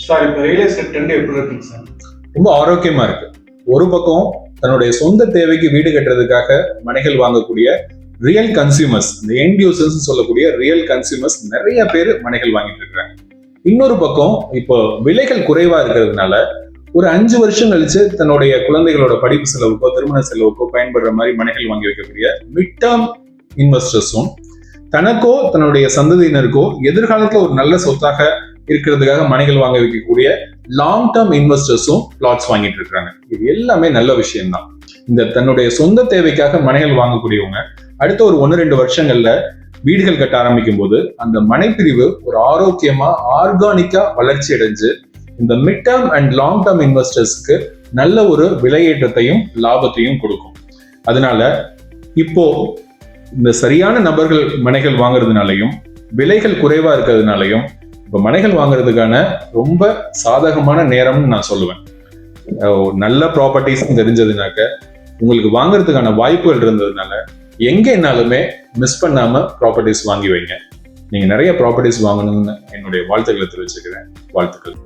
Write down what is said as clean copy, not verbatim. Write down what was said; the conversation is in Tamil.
சார் இப்போ ரியல் எஸ்டேட் ட்ரெண்ட் எப்படி இருக்குங்க சார்? ரொம்ப ஆரோக்கியமா இருக்கு. ஒரு பக்கம் தன்னுடைய சொந்த தேவைக்கு வீடு கட்டுறதுக்காக மனைகள் வாங்கக்கூடிய ரியல் கன்சியூமர்ஸ், இந்த எண்ட் யூசர்ஸ் சொல்லக்கூடிய ரியல் கன்சியூமர்ஸ் நிறைய பேர் மனைகள் வாங்கிட்டு இருக்காங்க. இன்னொரு பக்கம் இப்போ விலைகள் குறைவா இருக்கிறதுனால ஒரு 5 வருஷம் கழிச்சு தன்னுடைய குழந்தைகளோட படிப்பு செலவுக்கோ திருமண செலவுக்கோ பயன்படுற மாதிரி மனைகள் வாங்கி வைக்கக்கூடிய மிட் டேர்ம் இன்வெஸ்டர்ஸும் தனக்கோ தன்னுடைய சந்ததியினருக்கோ எதிர்காலத்துல ஒரு நல்ல சொத்தாக இருக்கிறதுக்காக மனைகள் வாங்க வைக்கக்கூடிய லாங் டேர்ம் இன்வெஸ்டர்ஸும் பிளாட்ஸ் வாங்கிட்டு இருக்காங்க. இது எல்லாமே நல்ல விஷயம்தான். இந்த தன்னுடைய சொந்த தேவைக்காக மனைகள் வாங்கக்கூடியவங்க அடுத்த ஒரு 1-2 வருஷங்கள்ல வீடுகள் கட்ட ஆரம்பிக்கும் போது அந்த மனைப்பிரிவு ஒரு ஆரோக்கியமா ஆர்கானிக்கா வளர்ச்சி அடைஞ்சு இந்த mid term and long term இன்வெஸ்டர்ஸ்க்கு நல்ல ஒரு விலையேற்றத்தையும் லாபத்தையும் கொடுக்கும். அதனால இப்போ இந்த சரியான நபர்கள் மனைகள் வாங்குறதுனாலையும் விலைகள் குறைவா இருக்கிறதுனாலையும் இப்ப மனைகள் வாங்குறதுக்கான ரொம்ப சாதகமான நேரம்னு நான் சொல்லுவேன். நல்ல ப்ராப்பர்ட்டிஸ் தெரிஞ்சதுனாக்க உங்களுக்கு வாங்குறதுக்கான வாய்ப்புகள் இருந்ததுனால எங்கேனாலுமே மிஸ் பண்ணாம ப்ராப்பர்ட்டிஸ் வாங்கி வைங்க. நீங்க நிறைய ப்ராப்பர்ட்டிஸ் வாங்கணும்னு என்னுடைய வாழ்த்துக்களை தெரிவிச்சுக்கிறேன். வாழ்த்துக்கள்.